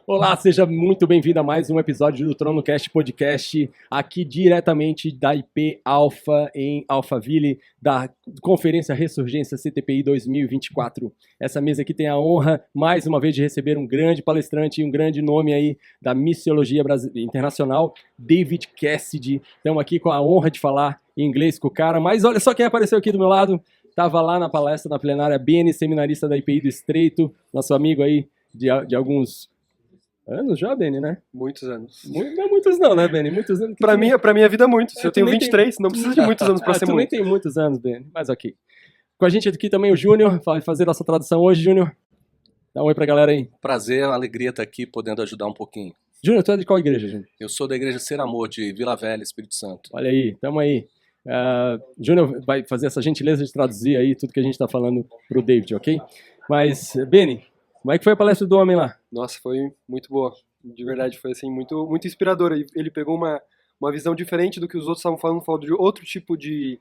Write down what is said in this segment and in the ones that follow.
Olá, seja muito bem-vindo a mais um episódio do Tronocast Podcast, aqui diretamente da IP Alpha, em Alphaville, da Conferência Ressurgência CTPI 2024. Essa mesa aqui tem a honra, mais uma vez, de receber um grande palestrante e um grande nome aí da missiologia internacional, David Cassidy. Estamos aqui com a honra de falar em inglês com o cara, mas olha só quem apareceu aqui do meu lado. Estava lá na palestra, na plenária, Beni, seminarista da IPI do Estreito, nosso amigo aí de alguns anos já, Beni, né? Muitos anos. Não muitos não, né, Beni? Muitos anos. Pra mim a vida é muito. Se eu tenho 23, não precisa de muitos anos pra ser tu muito. Tu nem tem muitos anos, Beni, mas ok. Com a gente aqui também o Júnior, vai fazer nossa tradução hoje, Júnior. Dá um oi pra galera aí. Prazer, uma alegria estar aqui, podendo ajudar um pouquinho. Júnior, tu é de qual igreja, Júnior? Eu sou da igreja Ser Amor, de Vila Velha, Espírito Santo. Olha aí, tamo aí. Júnior vai fazer essa gentileza de traduzir aí tudo que a gente tá falando pro David, ok? Mas, Beni, como é que foi a palestra do homem lá? Nossa, foi muito boa. De verdade, foi assim, muito, muito inspiradora. Ele pegou uma visão diferente do que os outros estavam falando de outro tipo de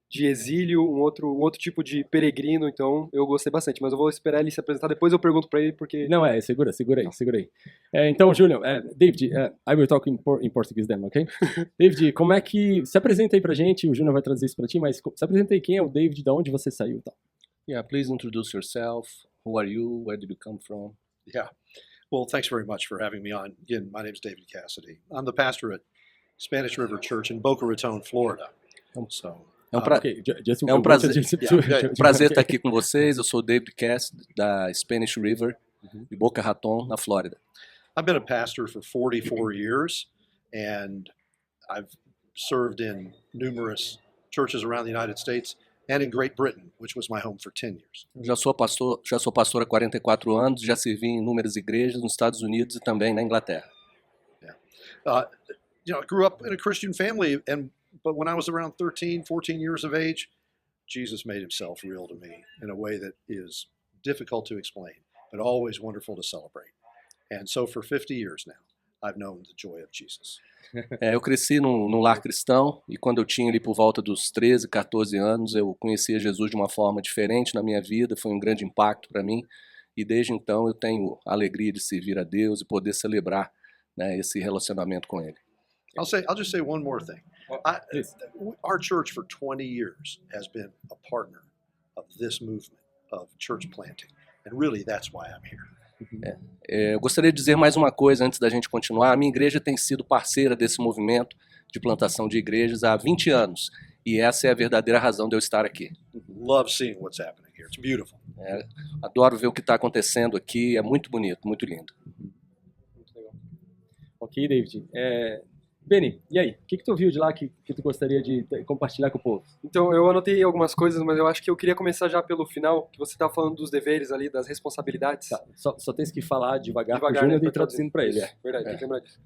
exílio, um outro tipo de peregrino, então eu gostei bastante. Mas eu vou esperar ele se apresentar, depois eu pergunto pra ele, porque... Não, segura aí. Então, Júnior, David, I will talk in Portuguese then, ok? David, como é que... Se apresenta aí pra gente, o Júnior vai traduzir isso pra ti, mas se apresenta aí, quem é o David, de onde você saiu e tal. Yeah, please introduce yourself. Who are you? Where did you come from? Yeah. Well, thanks very much for having me on. Again, my name is David Cassidy. I'm the pastor at Spanish River Church in Boca Raton, Florida. So, é um prazer estar aqui com vocês. Eu sou o David Cassidy, da Spanish River, de Boca Raton, na Flórida. I've been a pastor for 44 years, and I've served in numerous churches around the United States and in Great Britain, which was my home for 10 years. Já sou pastor há 44 anos, já servi em inúmeras igrejas nos Estados Unidos e também na Inglaterra. Yeah. I grew up in a Christian family, but when I was around 13, 14 years of age, Jesus made himself real to me in a way that is difficult to explain, but always wonderful to celebrate. And so for 50 years now, I've known the joy of Jesus. Eu cresci num lar cristão e quando eu tinha ali por volta dos 13, 14 anos, eu conhecia Jesus de uma forma diferente na minha vida, foi um grande impacto para mim e desde então eu tenho a alegria de servir a Deus e poder celebrar, né, esse relacionamento com Ele. I'll just say one more thing. Our church for 20 years has been a partner of this movement of church planting, and really that's why I'm here. Eu gostaria de dizer mais uma coisa antes da gente continuar. A minha igreja tem sido parceira desse movimento de plantação de igrejas há 20 anos e essa é a verdadeira razão de eu estar aqui. Love seeing what's happening here. It's beautiful. Adoro ver o que está acontecendo aqui, é muito bonito, muito lindo. Muito legal. Ok, David. Beni, e aí? O que tu viu de lá que tu gostaria de compartilhar com o povo? Então, eu anotei algumas coisas, mas eu acho que eu queria começar já pelo final, que você estava falando dos deveres ali, das responsabilidades. Tá, só tens que falar devagar pro Júnior e traduzindo para ele. Verdade, tem que lembrar disso.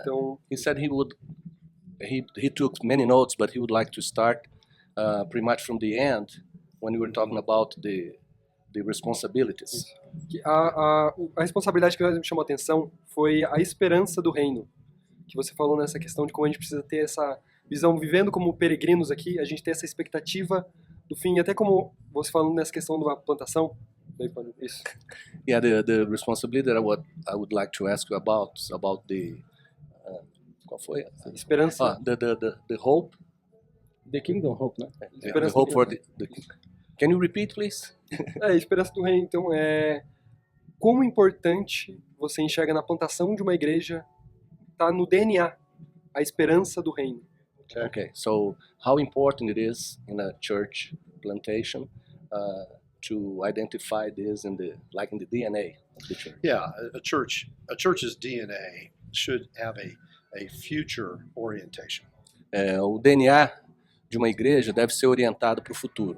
Então, he said he took many notes, but he would like to start pretty much from the end, when you were talking about the responsibilities. A responsabilidade que mais me chamou a atenção foi a esperança do reino. Que você falou nessa questão de como a gente precisa ter essa visão, vivendo como peregrinos aqui, a gente ter essa expectativa do fim, até como você falou nessa questão da plantação. Isso. Yeah, the responsibility that I would like to ask you about the qual foi? Esperança. The hope. The kingdom hope, né? The hope for the Can you repeat, please? Esperança do reino. Então, como importante você enxerga na plantação de uma igreja. Está no DNA, a esperança do reino. Okay, so how important it is in a church plantation to identify this in the DNA of the church? Yeah, a church's DNA should have a future orientation. O DNA de uma igreja deve ser orientado para o futuro.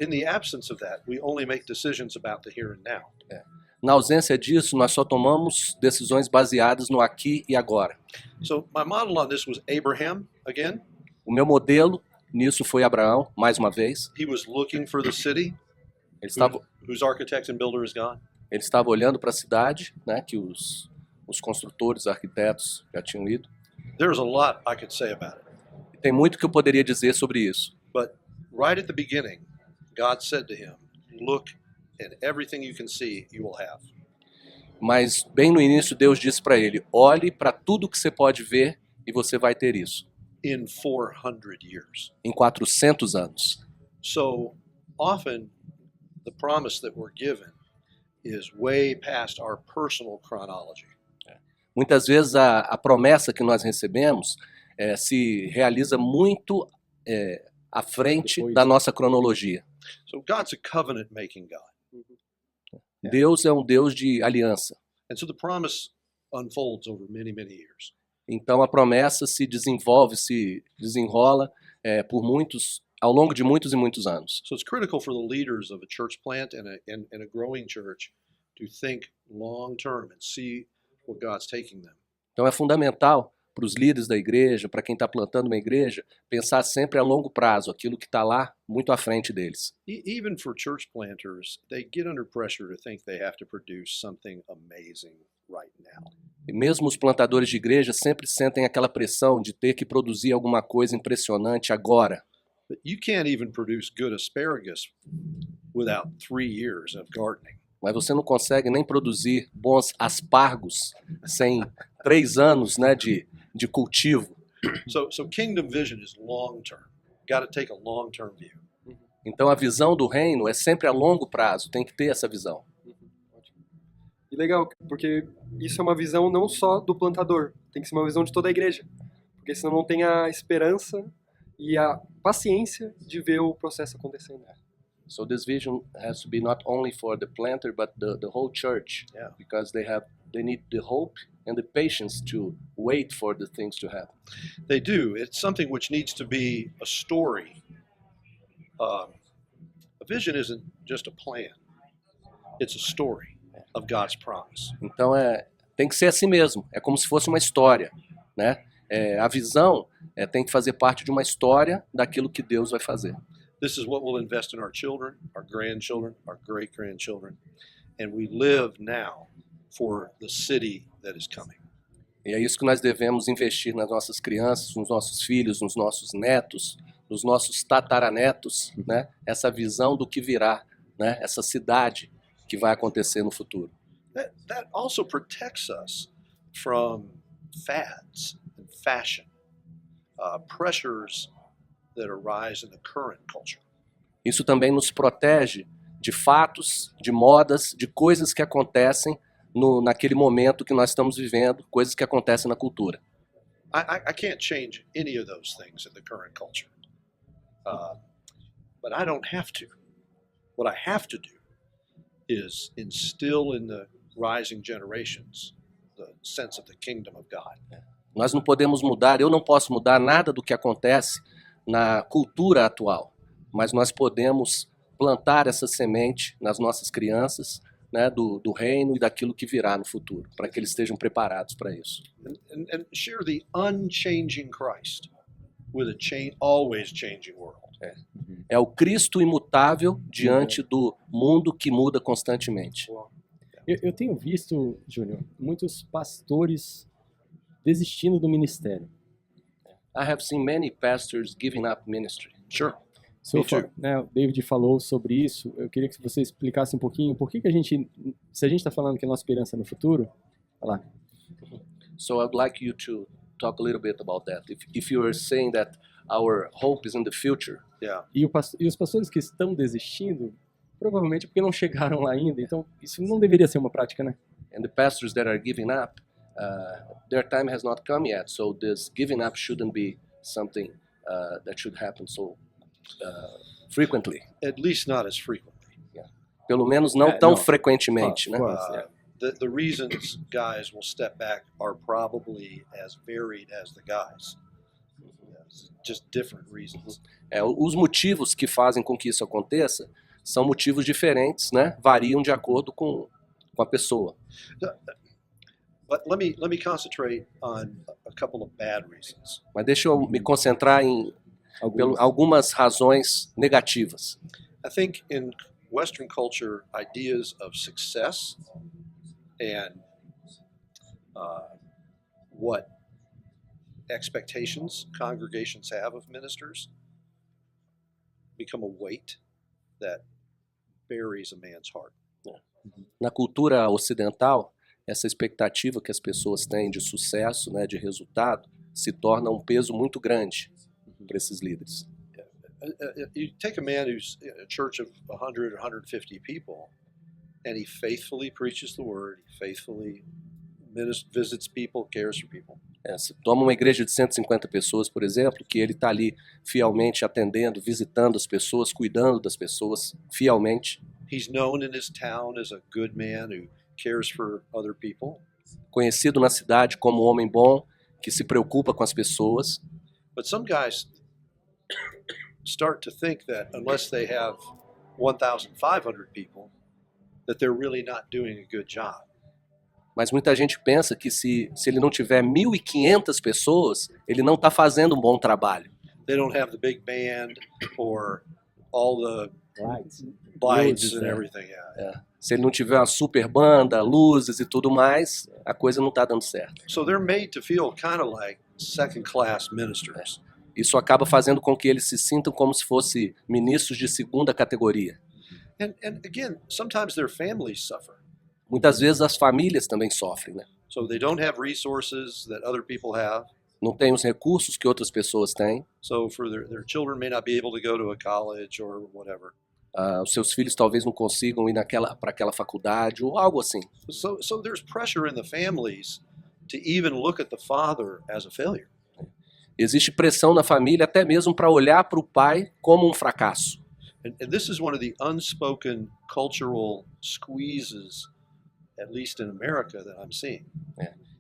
In the absence of that, we only make decisions about the here and now. Na ausência disso, nós só tomamos decisões baseadas no aqui e agora. So my model on this was Abraham again. O meu modelo nisso foi Abraão, mais uma vez. He was looking for the city whose architect and builder is gone. Ele estava olhando para a cidade, né, que os construtores, arquitetos já tinham ido. There's a lot I could say about it. E tem muito que eu poderia dizer sobre isso. But right at the beginning, God said to him, "Look, and everything you can see, you will have." Mas bem no início Deus disse para ele, olhe para tudo que você pode ver e você vai ter isso. In 400 years. Em 400 anos. So often the promise that we're given is way past our personal chronology. Muitas vezes a promessa que nós recebemos se realiza muito à frente da nossa cronologia. So God's a covenant-making God. Deus é um Deus de aliança. And so the promise unfolds over many, many years. Então a promessa se desenvolve, se desenrola ao longo de muitos e muitos anos. So it's critical for the leaders of a church plant and a growing church to think long term and see where God's taking them. Então é fundamental para os líderes da igreja, para quem está plantando uma igreja, pensar sempre a longo prazo, aquilo que está lá muito à frente deles. Even for church planters, they get under pressure to think they have to produce something amazing right now. E mesmo os plantadores de igreja sempre sentem aquela pressão de ter que produzir alguma coisa impressionante agora. But you can't even produce good asparagus without 3 years of gardening. Mas você não consegue nem produzir bons aspargos sem 3 anos, né, de cultivo. So kingdom vision is long term. Got to take a long term view. Então a visão do reino é sempre a longo prazo, tem que ter essa visão. E legal, porque isso é uma visão não só do plantador, tem que ser uma visão de toda a igreja. Porque senão não tem a esperança e a paciência de ver o processo acontecendo. So this vision has to be not only for the planter but the whole church, because they need the hope and the patience to wait for the things to happen. They do. It's something which needs to be a story. A vision isn't just a plan. It's a story of God's promise. Então tem que ser assim mesmo. É como se fosse uma história, né? A visão tem que fazer parte de uma história daquilo que Deus vai fazer. This is what we'll invest in our children, our grandchildren, our great-grandchildren, and we live now for the city that is coming. E é isso que nós devemos investir nas nossas crianças, nos nossos filhos, nos nossos netos, nos nossos tataranetos, né? Essa visão do que virá, né? Essa cidade que vai acontecer no futuro. That also protects us from fads and fashion, pressures that arise in the current culture. Isso também nos protege de fatos, de modas, de coisas que acontecem naquele momento que nós estamos vivendo, coisas que acontecem na cultura. I can't change any of those things in the current culture, but I don't have to. What I have to do is instill in the rising generations the sense of the kingdom of God. Nós não podemos mudar, eu não posso mudar nada do que acontece na cultura atual, mas nós podemos plantar essa semente nas nossas crianças, né, do reino e daquilo que virá no futuro, para que eles estejam preparados para isso. And share the unchanging Christ with a always changing world. É o Cristo imutável diante do mundo que muda constantemente. Eu tenho visto, Júnior, muitos pastores desistindo do ministério. I have seen many pastors giving up ministry. Sure. O David falou sobre isso. Eu queria que você explicasse um pouquinho por que a gente, se a gente está falando que a nossa esperança é no futuro, olha lá. So I'd like you to talk a little bit about that. If you are saying that our hope is in the future. Yeah. E os pastores que estão desistindo, provavelmente porque não chegaram lá ainda. Então isso não deveria ser uma prática, né? And the pastors that are giving up, their time has not come yet. So this giving up shouldn't be something that should happen so frequently. At least not as frequently. Yeah. Pelo menos não tão frequentemente, né? The reasons guys will step back are probably as varied as the guys. Just different reasons. Os motivos que fazem com que isso aconteça são motivos diferentes, né? Variam de acordo com a pessoa. But let me concentrate on a couple of bad reasons. Mas deixa eu me concentrar em algumas razões negativas. I think in Western culture, ideas of success and what expectations congregations have of ministers become a weight that buries a man's heart. Na cultura ocidental, essa expectativa que as pessoas têm de sucesso, né, de resultado, se torna um peso muito grande para esses líderes. You take a man who's in a church of 100 or 150 people, and he faithfully preaches the word, he faithfully visits people, cares for people. Você toma uma igreja de 150 pessoas, por exemplo, que ele está ali fielmente atendendo, visitando as pessoas, cuidando das pessoas fielmente. He's known in his town as a good man who cares for other people. Conhecido na cidade como um homem bom, que se preocupa com as pessoas. But some guys start to think that unless they have 1,500 people, that they're really not doing a good job. Mas muita gente pensa que se ele não tiver 1.500 pessoas, ele não está fazendo um bom trabalho. They don't have the big band or all the lights Luzes, and everything. Se ele não tiver uma super banda, luzes e tudo mais, a coisa não está dando certo. So they're made to feel kind of like second-class ministers. Isso acaba fazendo com que eles se sintam como se fossem ministros de segunda categoria. And again, sometimes their families suffer. Muitas vezes as famílias também sofrem, né? So they don't have resources that other people have. Não tem os recursos que outras pessoas têm. So for their children may not be able to go to a college or whatever. Os seus filhos talvez não consigam ir para aquela faculdade ou algo assim. So there's pressure in the families to even look at the father as a failure. Existe pressão na família até mesmo para olhar para o pai como um fracasso. And this is one of the unspoken cultural squeezes, at least in America, that I'm seeing.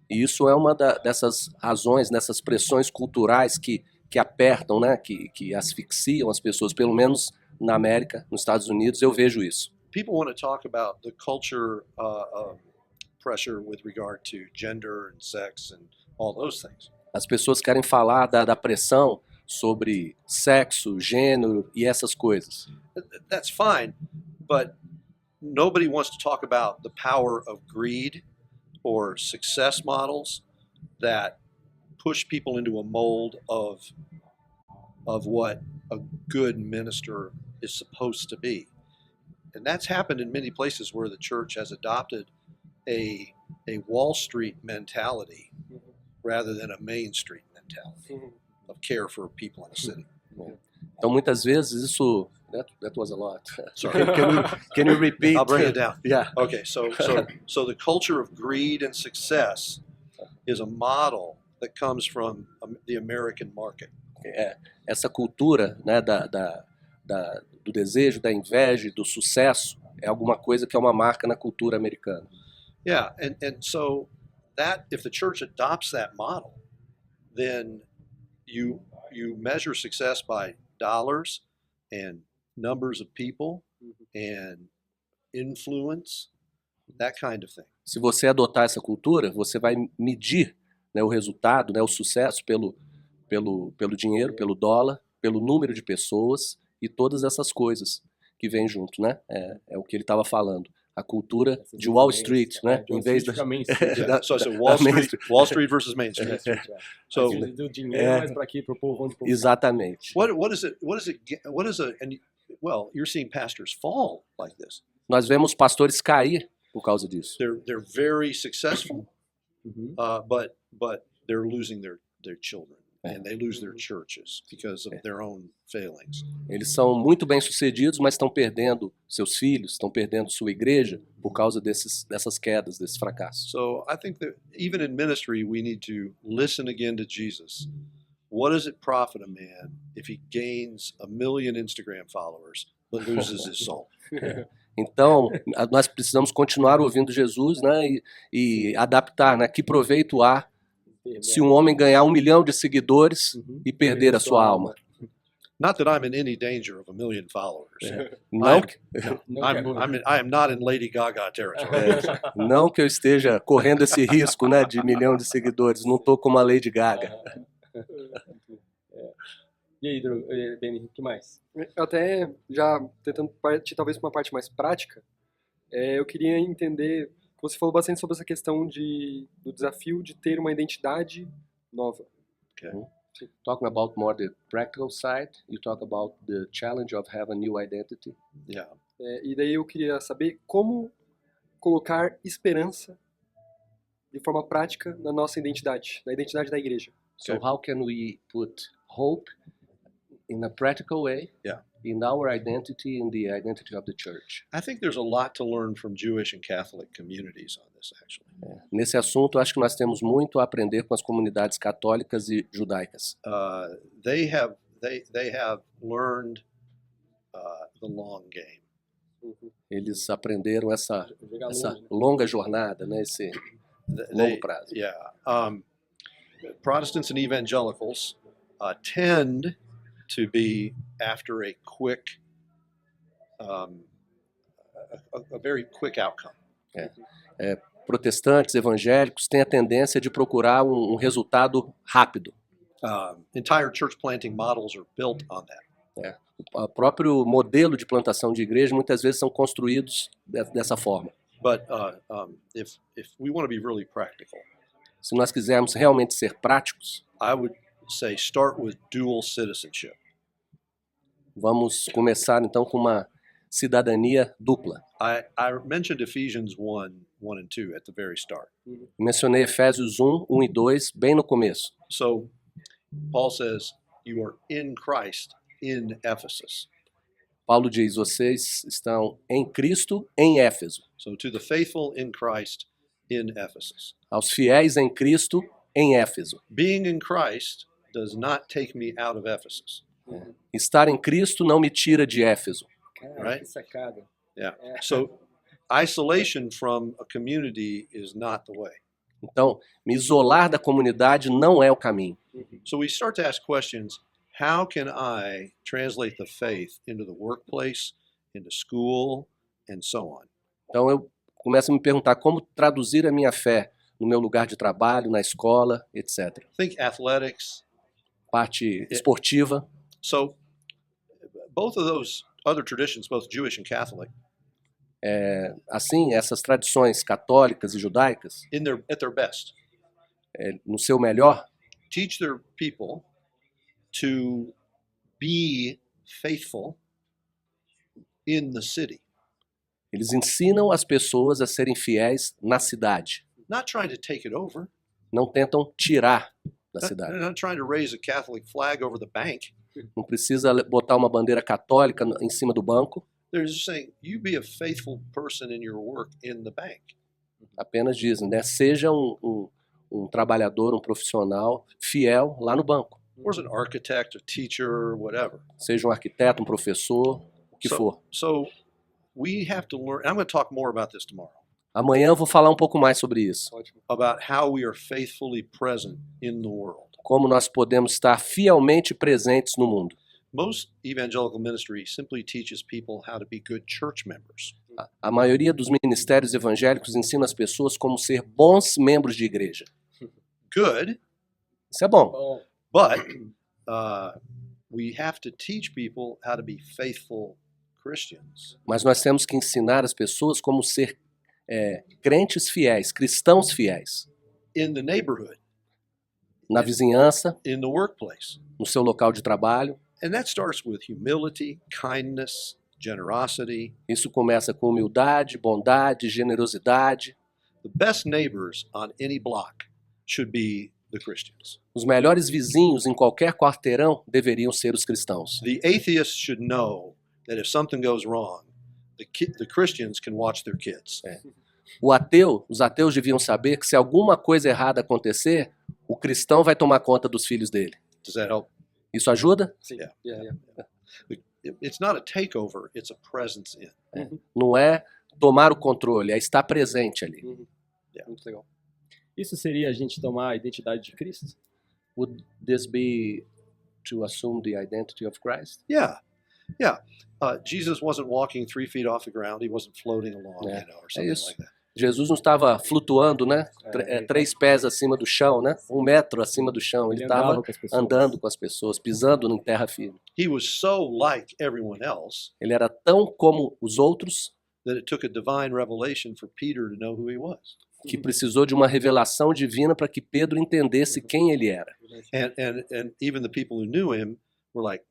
E isso é uma dessas razões, dessas pressões culturais que apertam, né, que asfixiam as pessoas, pelo menos na América, nos Estados Unidos, eu vejo isso. People want to talk about the culture pressure with regard to gender and sex and all those things. As pessoas querem falar da pressão sobre sexo, gênero e essas coisas. That's fine, but nobody wants to talk about the power of greed or success models that push people into a mold of what a good minister is supposed to be. And that's happened in many places where the church has adopted a Wall Street mentality rather than a Main Street mentality of care for people in a city. Então muitas vezes isso that was a lot. Sorry. Can you repeat? I'll bring it down. Yeah. Okay, so the culture of greed and success is a model that comes from the American market. Essa cultura, né, do desejo, da inveja, do sucesso, é alguma coisa que é uma marca na cultura americana. Yeah, and so that if the church adopts that model, then you measure success by dollars and numbers of people and influence, that kind of thing. Se você adotar essa cultura, você vai medir, né, o resultado, né, o sucesso pelo dinheiro, pelo dólar, pelo número de pessoas e todas essas coisas que vêm junto, né? É o que ele estava falando. A cultura de Wall Street, né? Em vez da So Wall Street versus Main Street. So do dinheiro mais para aqui para o povo onde exatamente. Well, you're seeing pastors fall like this. Nós vemos pastores cair por causa disso. They're very successful, but they're losing their children. And they lose their churches because of their own failings. Eles são muito bem-sucedidos, mas estão perdendo seus filhos, estão perdendo sua igreja por causa dessas quedas, desses fracassos. So I think that even in ministry we need to listen again to Jesus. What does it profit a man if he gains 1 million Instagram followers but loses his soul? Então, nós precisamos continuar ouvindo Jesus, né, e adaptar, né, que proveito há se um homem ganhar 1 milhão de seguidores e perder a sua alma. Not that I'm in any danger of 1 million followers. I am not in Lady Gaga territory. Não que eu esteja correndo esse risco, né, de 1 milhão de seguidores. Não estou como a Lady Gaga. E aí, Beni, o que mais? Até já tentando partir talvez para uma parte mais prática, eu queria entender. Você falou bastante sobre essa questão do desafio de ter uma identidade nova. Okay. Talking about more the practical side, you talk about the challenge of having a new identity. Yeah. E daí eu queria saber como colocar esperança de forma prática na nossa identidade, na identidade da igreja. So how can we put hope in a practical way Yeah. in our identity and the identity of the church? I think there's a lot to learn from Jewish and Catholic communities on this, actually. Nesse assunto, eu acho que nós temos muito a aprender com as comunidades católicas e judaicas. They have learned the long game. Eles aprenderam essa Jogar longe, né? longa jornada, né? Esse longo prazo. Yeah. Protestants and evangelicals tend to be after a quick, a very quick outcome. Protestantes, evangélicos têm a tendência de procurar um resultado rápido. Entire church planting models are built on that. O próprio modelo de plantação de igreja muitas vezes são construídos dessa forma. But if we want to be really practical, Se nós quisermos realmente ser práticos, I would say start with dual citizenship. vamos começar então com uma cidadania dupla. I mentioned Ephesians 1 and 2 at the very start. Mencionei Efésios 1 e 2 bem no começo. So Paul says, you are in Christ in Ephesus. Paulo diz, vocês estão em Cristo em Éfeso. So to the faithful in Christ in Ephesus. Aos fiéis em Cristo em Éfeso. Being in Christ does not take me out of Ephesus. Estar em Cristo não me tira de Éfeso. Cara, Right? que sacada. Yeah. So isolation from a community is not the way. Então, me isolar da comunidade não é o caminho. So we start to ask questions, how can I translate the faith into the workplace, into school, and so on? Então eu começo a me perguntar como traduzir a minha fé no meu lugar de trabalho, na escola, etc. Think athletics. Parte esportiva. So both of those other traditions, both Jewish and Catholic, Assim, essas tradições católicas e judaicas, at their best, no seu melhor, teach their people to be faithful in the city. eles ensinam as pessoas a serem fiéis na cidade. Not trying to take it over. Não tentam tirar da They're cidade. not trying to raise a Catholic flag over the bank. Não precisa botar uma bandeira católica em cima do banco. They're just saying, you be a faithful person in your work in the bank. Apenas dizem, né? Seja um trabalhador, um profissional fiel lá no banco. Or as an architect, a teacher, whatever. Seja um arquiteto, um professor, o que for. So we have to learn, and I'm going to talk more about this tomorrow, Amanhã eu vou falar um pouco mais sobre isso. Ótimo. about how we are faithfully present in the world. Como nós podemos estar fielmente presentes no mundo. Most evangelical ministry simply teaches people how to be good church members. A maioria dos ministérios evangélicos ensina as pessoas como ser bons membros de igreja. Good, Isso é bom. Bom, but we have to teach people how to be faithful Christians. Mas nós temos que ensinar as pessoas como ser crentes fiéis, cristãos fiéis. In the neighborhood, Na vizinhança, in the workplace. no seu local de trabalho. And that starts with humility, kindness, generosity. Isso começa com humildade, bondade, generosidade. The best neighbors on any block should be the Christians. Os melhores vizinhos em qualquer quarteirão deveriam ser os cristãos. The atheists should know that if something goes wrong, the Christians can watch their kids. Os ateus deviam saber que se alguma coisa errada acontecer, o cristão vai tomar conta dos filhos dele. Does that help? Isso ajuda? Sim. Yeah. It's not a takeover, it's a presence in. Não é tomar o controle, é estar presente ali. Muito legal. isso seria a gente tomar a identidade de Cristo? Would this be to assume the identity of Christ? Yeah. Jesus wasn't walking 3 feet off the ground. He wasn't floating along, or something isso. like that. Jesus não estava flutuando, né? 3 pés acima do chão, né? 1 metro acima do chão. Ele estava andando com as pessoas, pisando em terra firme. He was so like everyone else Ele era tão como os outros that it took a divine revelation for Peter to know who he was. que precisou de uma revelação divina para que Pedro entendesse quem ele era. And even the people who knew him were like,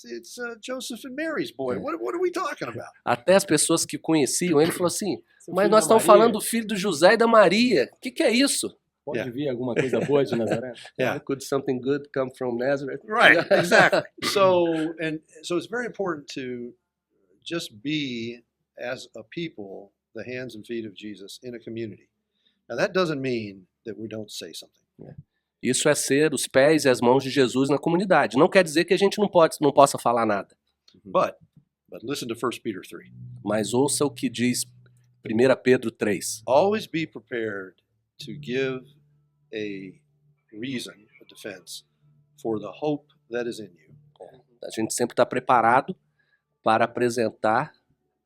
it's Joseph and Mary's boy. What are we talking about? Até as pessoas que conheciam ele falaram assim: Mas nós estamos falando do filho do José e da Maria. O que é isso? Pode vir alguma coisa boa de Nazaré? Could something good come from Nazareth? Right, exactly. So it's very important to just be, as a people, the hands and feet of Jesus in a community. Now that doesn't mean that we don't say something. Isso é ser os pés e as mãos de Jesus na comunidade. Não quer dizer que a gente não possa falar nada. But listen to 1 Peter 3. Mas ouça o que diz 1 Pedro 3. Always be prepared to give a reason, a defense, for the hope that is in you. A gente sempre está preparado para apresentar,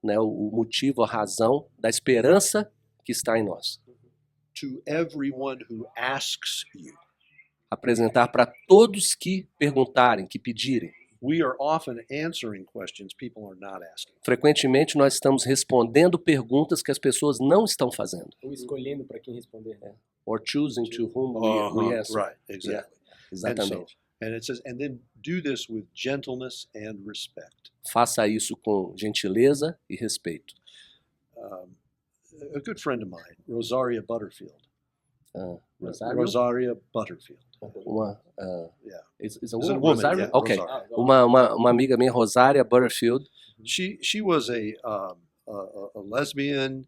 né, o motivo, a razão da esperança que está em nós. To everyone who asks you. Apresentar para todos que perguntarem, que pedirem. We are often answering questions people are not asking. Frequentemente nós estamos respondendo perguntas que as pessoas não estão fazendo. Ou escolhendo para quem responder. Or choosing to whom we answer. Right, exactly. Exatamente. And it says, and then do this with gentleness and respect. Faça isso com gentileza e respeito. A good friend of mine, Rosaria Butterfield. Rosario? Rosaria Butterfield. Yeah. Is a woman. Rosaria? Yeah, okay. Rosaria. Uma amiga minha, Rosaria Butterfield. She was a lesbian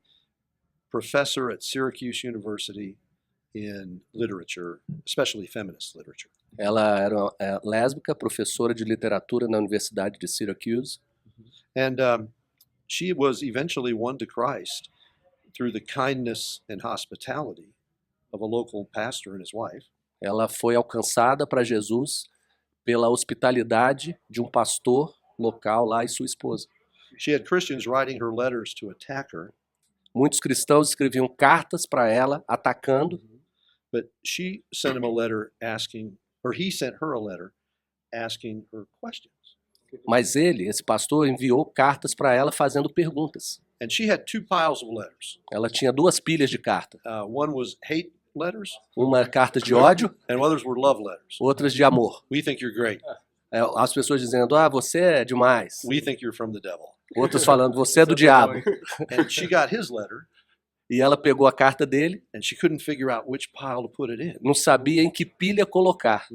professor at Syracuse University in literature, especially feminist literature. Ela era lésbica, professora de literatura na Universidade de Syracuse. And she was eventually won to Christ through the kindness and hospitality of a local pastor and his wife. Ela foi alcançada para Jesus pela hospitalidade de um pastor local lá e sua esposa. She had Christians writing her letters to attack her. Muitos cristãos escreviam cartas para ela, atacando. But she sent him a letter asking, or he sent her a letter asking her questions. Mas ele, esse pastor, enviou cartas para ela fazendo perguntas. And she had two piles of letters. Ela tinha duas pilhas de carta. One was hate letters. Uma carta de ódio. And others were love letters. Outras de amor. We think you're great. As pessoas dizendo, você é demais. We think you're from the devil. Outros falando, você é do diabo. And she got his letter. E ela pegou a carta dele. And she couldn't figure out which pile to put it in. Não sabia em que pilha colocar.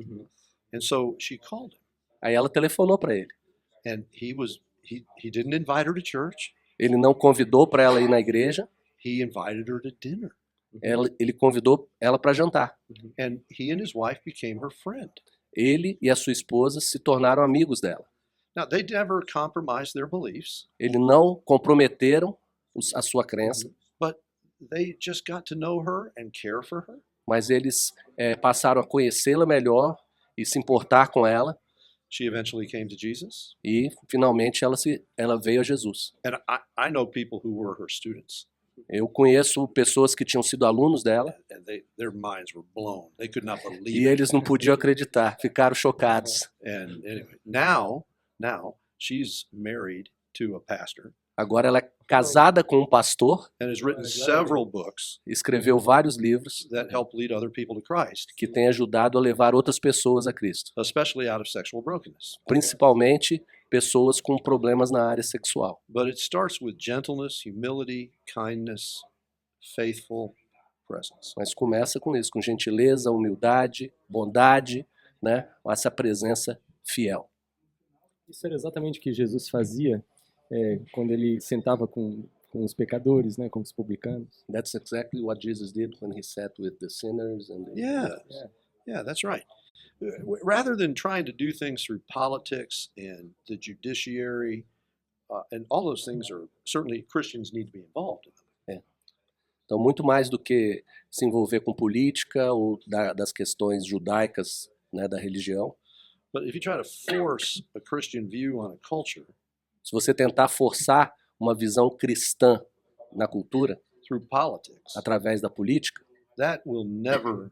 And so she called him. Aí ela telefonou para ele. And he didn't invite her to church. Ele não convidou para ela ir na igreja. He invited her to dinner. Ele convidou ela para jantar. And he and his wife became her friend. Ele e a sua esposa se tornaram amigos dela. Now, they never compromised their beliefs. Eles não comprometeram a sua crença. But they just got to know her and care for her. Mas eles passaram a conhecê-la melhor e se importar com ela. She eventually came to Jesus. E finalmente ela veio a Jesus. And I know people who were her students. Eu conheço pessoas que tinham sido alunos dela. And their minds were blown. They could not believe E eles não podiam acreditar, ficaram chocados. And anyway, now she's married to a pastor. Agora ela é casada com um pastor. And has written several books. Escreveu vários livros that help lead other people to Christ. Que têm ajudado a levar outras pessoas a Cristo. Especially out of sexual brokenness. Principalmente pessoas com problemas na área sexual. But it starts with gentleness, humility, kindness, faithful presence. Mas começa com isso, com gentileza, humildade, bondade, né? Essa presença fiel. Isso era exatamente o que Jesus fazia quando ele sentava com os pecadores, né, com os publicanos. That's exactly what Jesus did when he sat with the sinners and Yeah, that's right. Rather than trying to do things through politics and the judiciary, and all those things are certainly Christians need to be involved in them. Então, muito mais do que se envolver com política ou das questões judaicas, né, da religião. But if you try to force a Christian view on a culture, se você tentar forçar uma visão cristã na cultura, through politics, através da política, that will never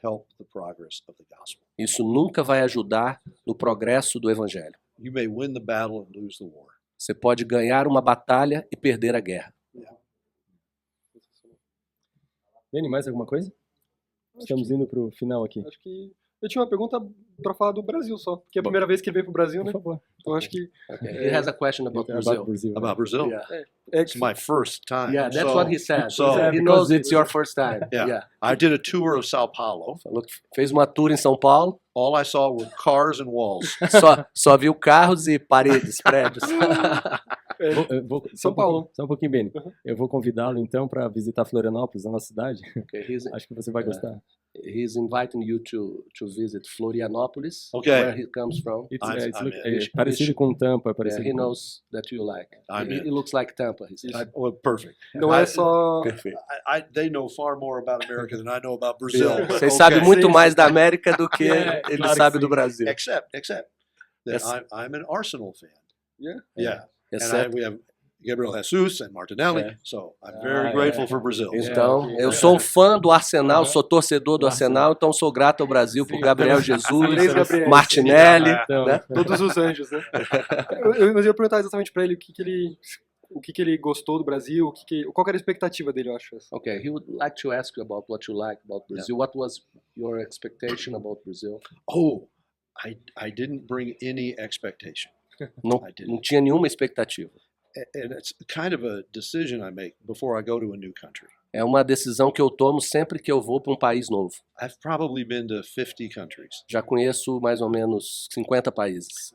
help the progress of the gospel. Isso nunca vai ajudar no progresso do evangelho. You may win the battle and lose the war. Você pode ganhar uma batalha e perder a guerra. Dani, mais alguma coisa? Estamos indo para o final aqui. Acho que Eu tinha uma pergunta para falar do Brasil só, porque é a primeira vez que ele veio pro Brasil, né? Por favor. Então acho que Okay. He has a question about Brazil. About Brazil? Yeah. It's my first time. Yeah, that's So- what he said. so- He knows it's your first time. Yeah. I did a tour of Sao Paulo. Falou que fez uma tour em São Paulo, All I saw were cars and walls. só viu carros e paredes, prédios. São Paulo. Só um pouquinho, Beni. Eu vou convidá-lo, então, para visitar Florianópolis, a nossa cidade. Okay, Acho que você vai gostar. he's inviting you to visit Florianópolis, Okay. where he comes from. I'm in. É parecido com Tampa. É Yeah, parecido he com... knows that you like. I'm He in. looks like Tampa, he says. Perfect. Não é só... Perfeito. They know far more about America than I know about Brazil. Vocês Okay. sabem muito Sim, mais sim. da América do que ele claro que sabe sim. do Brasil. Except that Yes. I'm an Arsenal fan. Yeah. Yeah. Exceto- We have Gabriel Jesus and Martinelli, Yeah. so I'm very grateful for Brazil. Então, É, eu sou um fã do Arsenal, sou torcedor do Arsenal, então sou grato ao Brasil por Gabriel Três Jesus, Gabriéis. Martinelli, Então, né? Todos os anjos, né? Mas eu ia perguntar exatamente para ele o que ele gostou do Brasil, qual era a expectativa dele, eu acho. Okay, he would like to ask you about what you like about Brazil. What was your expectation about Brazil? Oh, I didn't bring any expectation. Não tinha nenhuma expectativa. And it's kind of a decision I make before I go to a new country. É uma decisão que eu tomo sempre que eu vou para um país novo. I've probably been to 50 countries. Já conheço mais ou menos 50 países.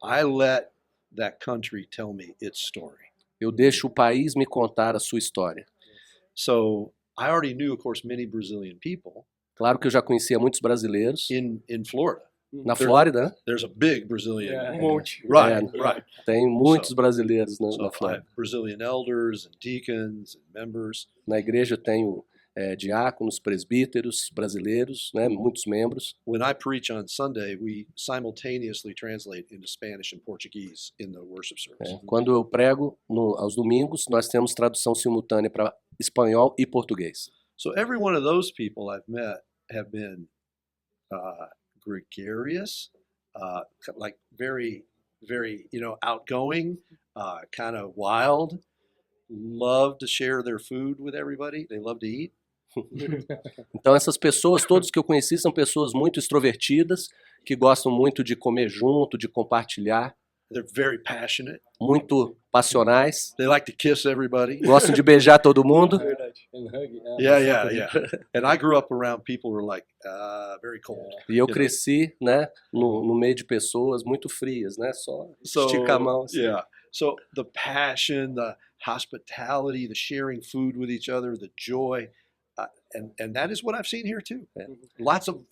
I let that country tell me its story. Eu deixo o país me contar a sua história. So I already knew, of course, many Brazilian people Claro que eu já conhecia muitos brasileiros. in Florida. Na Flórida, né? There's a big Brazilian. Um monte. Right, É, right. Tem muitos brasileiros So na I Flórida. have Brazilian elders and deacons and members. Na igreja eu tenho diáconos, presbíteros brasileiros, né? Muitos membros. When I preach on Sunday, we simultaneously translate into Spanish and Portuguese in the worship service. Quando eu prego aos domingos, nós temos tradução simultânea para espanhol e português. So every one of those people I've met have been gregarious, like very, very, outgoing, kind of wild, love to share their food with everybody. They love to eat. Então essas pessoas, todos que eu conheci, são pessoas muito extrovertidas, que gostam muito de comer junto, de compartilhar, They're very passionate. muito passionais, They like to kiss everybody. gostam de beijar todo mundo. Verdade. Yeah. And I grew up around people who were like very cold. E eu cresci, né, no meio de pessoas muito frias, né, só estica a mão. Assim. Yeah. So the passion, the hospitality, the sharing food with each other, the joy, and that is what I've seen here too. Yeah. Lots of.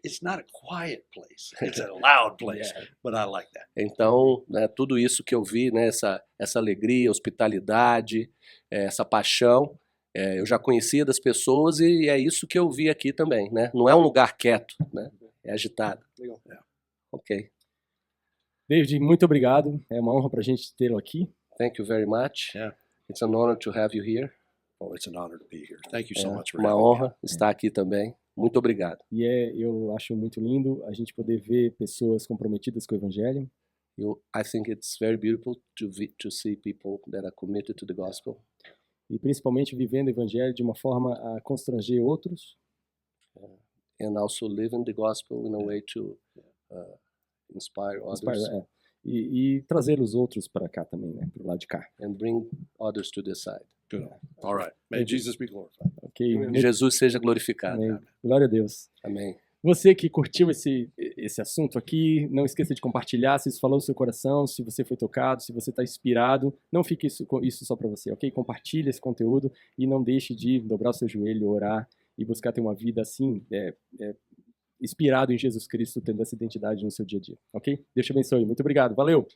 It's not a quiet place. It's a loud place, but I like that. Então, né, tudo isso que eu vi, né, essa alegria, hospitalidade, essa paixão, eu já conhecia das pessoas e é isso que eu vi aqui também, né? Não é um lugar quieto, né? É agitado. Legal. Ok. David, muito obrigado. É uma honra para a gente tê-lo aqui. Thank you very much. Yeah. It's an honor to have you here. Oh, it's an honor to be here. Thank you so much for Uma having me. honra estar aqui também. Muito obrigado. E eu acho muito lindo a gente poder ver pessoas comprometidas com o Evangelho. I think it's very beautiful to see people that are committed to the gospel. E principalmente vivendo o Evangelho de uma forma a constranger outros. And also living the gospel in a way to inspire others. E trazer os outros para cá também, né? Para o lado de cá. And bring others to this side. Good. All right. May Jesus be glorified. Ok? Jesus seja glorificado. Amém. Glória a Deus. Amém. Você que curtiu esse assunto aqui, não esqueça de compartilhar se isso falou no seu coração, se você foi tocado, se você está inspirado. Não fique isso só para você, ok? Compartilhe esse conteúdo e não deixe de dobrar o seu joelho, orar e buscar ter uma vida assim, inspirado em Jesus Cristo, tendo essa identidade no seu dia a dia, ok? Deus te abençoe. Muito obrigado. Valeu!